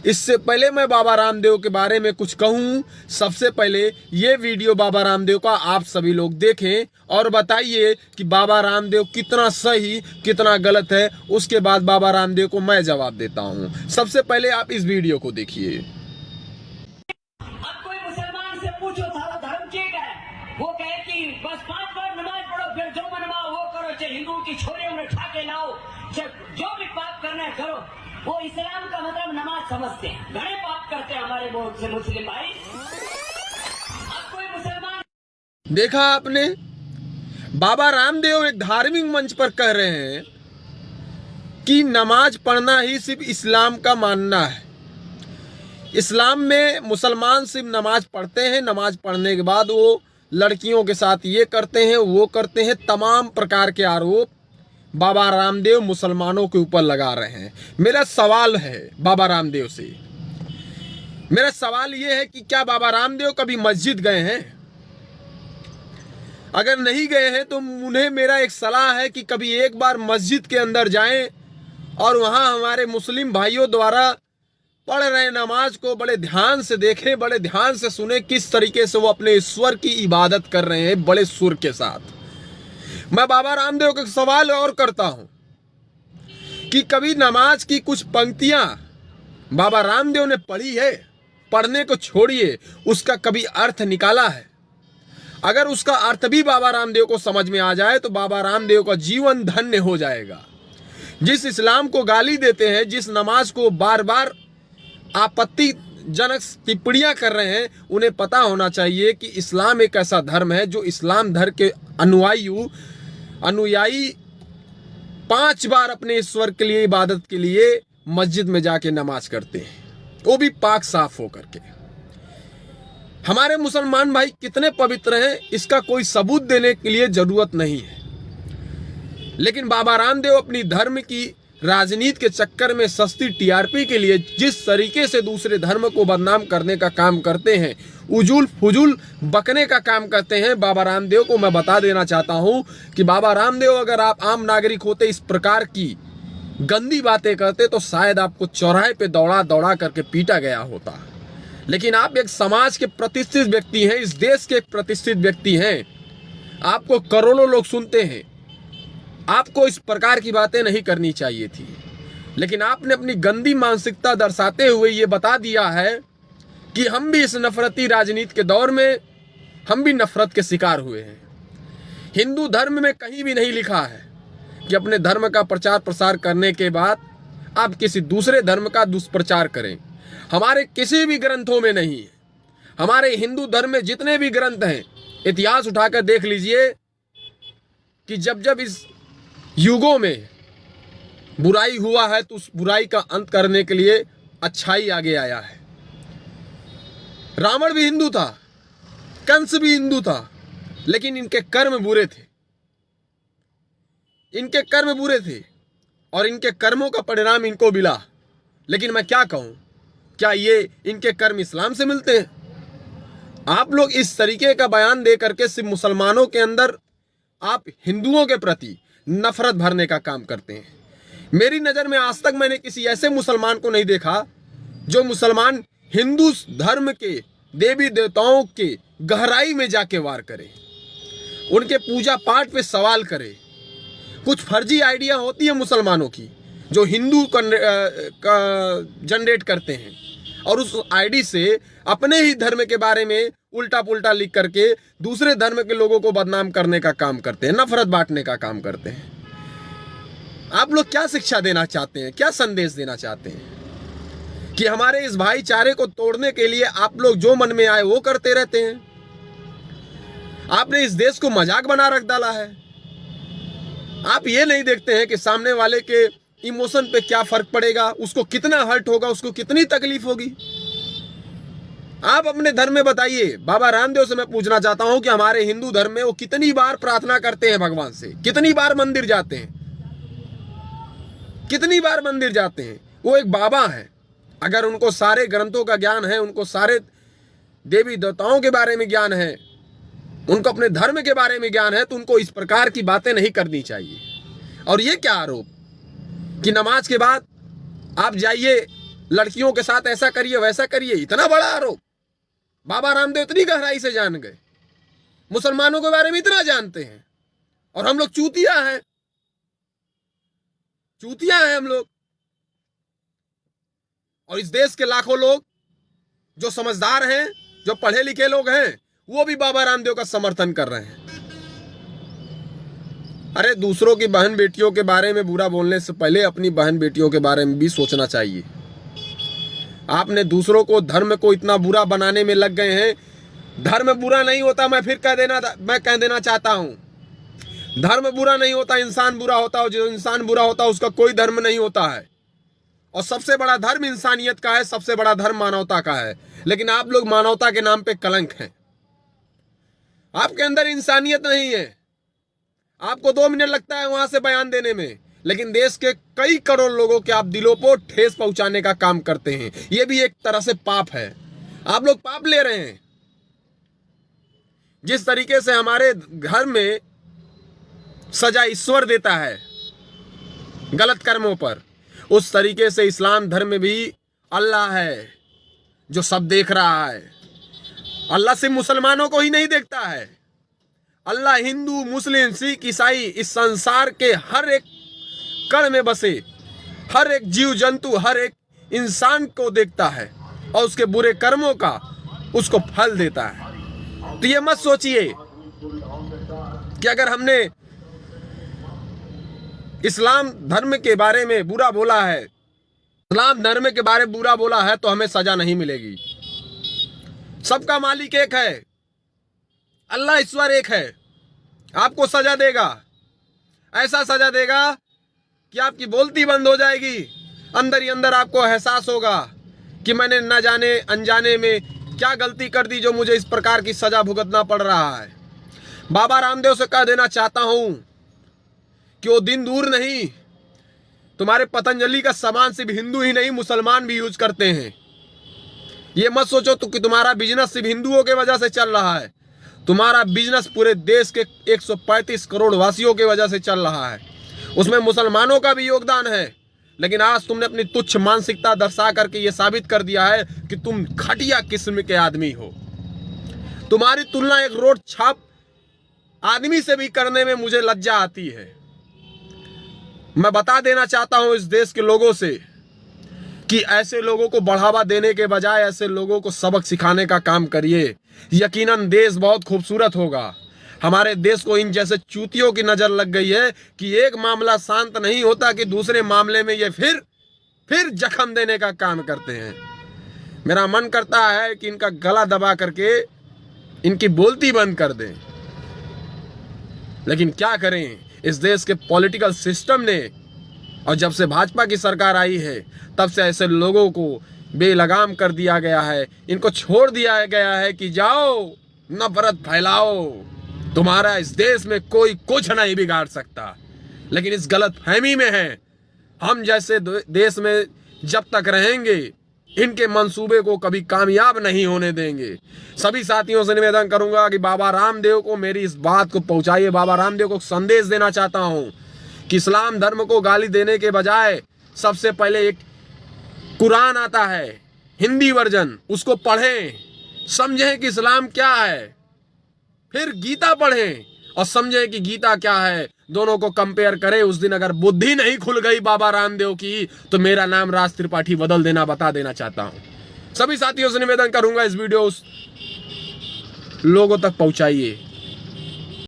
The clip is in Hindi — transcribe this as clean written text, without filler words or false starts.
इससे पहले मैं बाबा रामदेव के बारे में कुछ कहूँ, सबसे पहले ये वीडियो बाबा रामदेव का आप सभी लोग देखें और बताइए कि बाबा रामदेव कितना सही कितना गलत है। उसके बाद बाबा रामदेव को मैं जवाब देता हूँ। सबसे पहले आप इस वीडियो को देखिए। अब कोई मुसलमान से पूछो सारा धर्म ठीक है, वो कहे कि बस 5 बार नमाज पढ़ो, फिर जो मनवाओ वो करो, चाहे हिंदू की छोरे उन्हें उठा के लाओ, चाहे जो भी पाप करना है करो। वो इस्लाम का मतलब नमाज समझते हैं। घणे पाप करते हैं हमारे बहुत से मुस्लिम भाई। अब कोई मुसलमान देखा आपने, बाबा रामदेव एक धार्मिक मंच पर कह रहे हैं कि नमाज पढ़ना ही सिर्फ इस्लाम का मानना है। इस्लाम में मुसलमान सिर्फ नमाज पढ़ते हैं, नमाज पढ़ने के बाद वो लड़कियों के साथ ये करते हैं वो करते हैं। तमाम प्रकार के आरोप बाबा रामदेव मुसलमानों के ऊपर लगा रहे हैं। मेरा सवाल है बाबा रामदेव से, मेरा सवाल ये है कि क्या बाबा रामदेव कभी मस्जिद गए हैं? अगर नहीं गए हैं तो उन्हें मेरा एक सलाह है कि कभी एक बार मस्जिद के अंदर जाएं और वहां हमारे मुस्लिम भाइयों द्वारा पढ़ रहे नमाज को बड़े ध्यान से देखें, बड़े ध्यान से सुने किस तरीके से वो अपने ईश्वर की इबादत कर रहे हैं बड़े सुर के साथ। मैं बाबा रामदेव का सवाल और करता हूं कि कभी नमाज की कुछ पंक्तियां बाबा रामदेव ने पढ़ी है? पढ़ने को छोड़िए, उसका कभी अर्थ निकाला है? अगर उसका अर्थ भी बाबा रामदेव को समझ में आ जाए तो बाबा रामदेव का जीवन धन्य हो जाएगा। जिस इस्लाम को गाली देते हैं, जिस नमाज को बार बार आपत्तिजनक टिप्पणियां कर रहे हैं, उन्हें पता होना चाहिए कि इस्लाम एक ऐसा धर्म है जो इस्लाम धर्म के अनुयायी 5 बार अपने ईश्वर के लिए इबादत के लिए मस्जिद में जाके नमाज करते हैं, वो भी पाक साफ होकर के। हमारे मुसलमान भाई कितने पवित्र हैं इसका कोई सबूत देने के लिए जरूरत नहीं है। लेकिन बाबा रामदेव अपनी धर्म की राजनीति के चक्कर में सस्ती टीआरपी के लिए जिस तरीके से दूसरे धर्म को बदनाम करने का काम करते हैं, उजूल फुजूल बकने का काम करते हैं, बाबा रामदेव को मैं बता देना चाहता हूं कि बाबा रामदेव अगर आप आम नागरिक होते, इस प्रकार की गंदी बातें करते तो शायद आपको चौराहे पे दौड़ा दौड़ा करके पीटा गया होता। लेकिन आप एक समाज के प्रतिष्ठित व्यक्ति हैं, इस देश के एक प्रतिष्ठित व्यक्ति हैं, आपको करोड़ों लोग सुनते हैं, आपको इस प्रकार की बातें नहीं करनी चाहिए थी। लेकिन आपने अपनी गंदी मानसिकता दर्शाते हुए ये बता दिया है कि हम भी इस नफरती राजनीति के दौर में हम भी नफरत के शिकार हुए हैं। हिंदू धर्म में कहीं भी नहीं लिखा है कि अपने धर्म का प्रचार प्रसार करने के बाद आप किसी दूसरे धर्म का दुष्प्रचार करें। हमारे किसी भी ग्रंथों में नहीं है। हमारे हिंदू धर्म में जितने भी ग्रंथ हैं, इतिहास उठाकर देख लीजिए कि जब जब इस युगों में बुराई हुआ है तो उस बुराई का अंत करने के लिए अच्छाई आगे आया है। रावण भी हिंदू था, कंस भी हिंदू था, लेकिन इनके कर्म बुरे थे, इनके कर्म बुरे थे और इनके कर्मों का परिणाम इनको मिला। लेकिन मैं क्या कहूं, क्या ये इनके कर्म इस्लाम से मिलते हैं? आप लोग इस तरीके का बयान दे करके सिर्फ मुसलमानों के अंदर आप हिंदुओं के प्रति नफरत भरने का काम करते हैं। मेरी नज़र में आज तक मैंने किसी ऐसे मुसलमान को नहीं देखा जो मुसलमान हिंदू धर्म के देवी देवताओं के गहराई में जाके वार करे, उनके पूजा पाठ पे सवाल करे। कुछ फर्जी आइडिया होती है मुसलमानों की जो हिंदू जनरेट करते हैं और उस आईडी से अपने ही धर्म के बारे में उल्टा पुल्टा लिख करके दूसरे धर्म के लोगों को बदनाम करने का काम करते हैं, नफरत बांटने का काम करते हैं। आप लोग क्या शिक्षा देना चाहते हैं, क्या संदेश देना चाहते हैं कि हमारे इस भाईचारे को तोड़ने के लिए आप लोग जो मन में आए वो करते रहते हैं? आपने इस देश को मजाक बना रख डाला है। आप ये नहीं देखते हैं कि सामने वाले के इमोशन पे क्या फर्क पड़ेगा, उसको कितना हर्ट होगा, उसको कितनी तकलीफ होगी। आप अपने धर्म में बताइए। बाबा रामदेव से मैं पूछना चाहता हूं कि हमारे हिंदू धर्म में वो कितनी बार प्रार्थना करते हैं भगवान से, कितनी बार मंदिर जाते हैं, कितनी बार मंदिर जाते हैं? वो एक बाबा है। अगर उनको सारे ग्रंथों का ज्ञान है, उनको सारे देवी देवताओं के बारे में ज्ञान है, उनको अपने धर्म के बारे में ज्ञान है, तो उनको इस प्रकार की बातें नहीं करनी चाहिए। और ये क्या आरोप कि नमाज के बाद आप जाइए लड़कियों के साथ ऐसा करिए वैसा करिए, इतना बड़ा आरोप। बाबा रामदेव इतनी गहराई से जान गए, मुसलमानों के बारे में इतना जानते हैं, और हम लोग चूतिया हैं, चूतिया हैं हम लोग। और इस देश के लाखों लोग जो समझदार हैं, जो पढ़े लिखे लोग हैं, वो भी बाबा रामदेव का समर्थन कर रहे हैं। अरे दूसरों की बहन बेटियों के बारे में बुरा बोलने से पहले अपनी बहन बेटियों के बारे में भी सोचना चाहिए। आपने दूसरों को, धर्म को इतना बुरा बनाने में लग गए हैं। धर्म बुरा नहीं होता, मैं कह देना चाहता हूं। धर्म बुरा नहीं होता, इंसान बुरा होता है। जो इंसान बुरा होता है उसका कोई धर्म नहीं होता है। और सबसे बड़ा धर्म इंसानियत का है, सबसे बड़ा धर्म मानवता का है। लेकिन आप लोग मानवता के नाम पे कलंक हैं। आपके अंदर इंसानियत नहीं है। आपको 2 मिनट लगता है वहां से बयान देने में, लेकिन देश के कई करोड़ लोगों के आप दिलों को ठेस पहुंचाने का काम करते हैं। यह भी एक तरह से पाप है। आप लोग पाप ले रहे हैं। जिस तरीके से हमारे घर में सजा ईश्वर देता है गलत कर्मों पर, उस तरीके से इस्लाम धर्म में भी अल्लाह है जो सब देख रहा है। अल्लाह सिर्फ मुसलमानों को ही नहीं देखता है। अल्लाह हिंदू, मुस्लिम, सिख, ईसाई, इस संसार के हर एक कण में बसे हर एक जीव जंतु, हर एक इंसान को देखता है और उसके बुरे कर्मों का उसको फल देता है। तो ये मत सोचिए कि अगर हमने इस्लाम धर्म के बारे में बुरा बोला है, इस्लाम धर्म के बारे में बुरा बोला है, तो हमें सजा नहीं मिलेगी। सबका मालिक एक है, अल्लाह ईश्वर एक है। आपको सजा देगा, ऐसा सजा देगा कि आपकी बोलती बंद हो जाएगी। अंदर ही अंदर आपको एहसास होगा कि मैंने न जाने अनजाने में क्या गलती कर दी जो मुझे इस प्रकार की सजा भुगतना पड़ रहा है। बाबा रामदेव से कह देना चाहता हूं कि वो दिन दूर नहीं, तुम्हारे पतंजलि का सामान सिर्फ हिंदू ही नहीं मुसलमान भी यूज करते हैं। ये मत सोचो कि तुम्हारा बिजनेस सिर्फ हिंदुओं के वजह से चल रहा है। तुम्हारा बिजनेस पूरे देश के 135 करोड़ वासियों की वजह से चल रहा है। उसमें मुसलमानों का भी योगदान है। लेकिन आज तुमने अपनी तुच्छ मानसिकता दर्शा करके ये साबित कर दिया है कि तुम घटिया किस्म के आदमी हो। तुम्हारी तुलना एक रोड छाप आदमी से भी करने में मुझे लज्जा आती है। मैं बता देना चाहता हूं इस देश के लोगों से कि ऐसे लोगों को बढ़ावा देने के बजाय ऐसे लोगों को सबक सिखाने का काम करिए। यकीनन देश बहुत खूबसूरत होगा। हमारे देश को इन जैसे चूतियों की नजर लग गई है कि एक मामला शांत नहीं होता कि दूसरे मामले में ये फिर जख्म देने का काम करते हैं। मेरा मन करता है कि इनका गला दबा करके इनकी बोलती बंद कर दें। लेकिन क्या करें, इस देश के पॉलिटिकल सिस्टम ने, और जब से भाजपा की सरकार आई है तब से ऐसे लोगों को बेलगाम कर दिया गया है। इनको छोड़ दिया गया है कि जाओ नफरत फैलाओ, तुम्हारा इस देश में कोई कुछ नहीं बिगाड़ सकता। लेकिन इस गलत फहमी में है। हम जैसे देश में जब तक रहेंगे इनके मंसूबे को कभी कामयाब नहीं होने देंगे। सभी साथियों से निवेदन करूंगा कि बाबा रामदेव को मेरी इस बात को पहुंचाइए। बाबा रामदेव को संदेश देना चाहता हूं कि इस्लाम धर्म को गाली देने के बजाय सबसे पहले एक कुरान आता है हिंदी वर्जन, उसको पढ़ें, समझें कि इस्लाम क्या है। फिर गीता पढ़ें और समझें कि गीता क्या है। दोनों को कंपेयर करें। उस दिन अगर बुद्धि नहीं खुल गई बाबा रामदेव की तो मेरा नाम राज त्रिपाठी बदल देना बता देना चाहता हूं। सभी साथियों से निवेदन करूंगा इस वीडियो लोगों तक पहुंचाइए।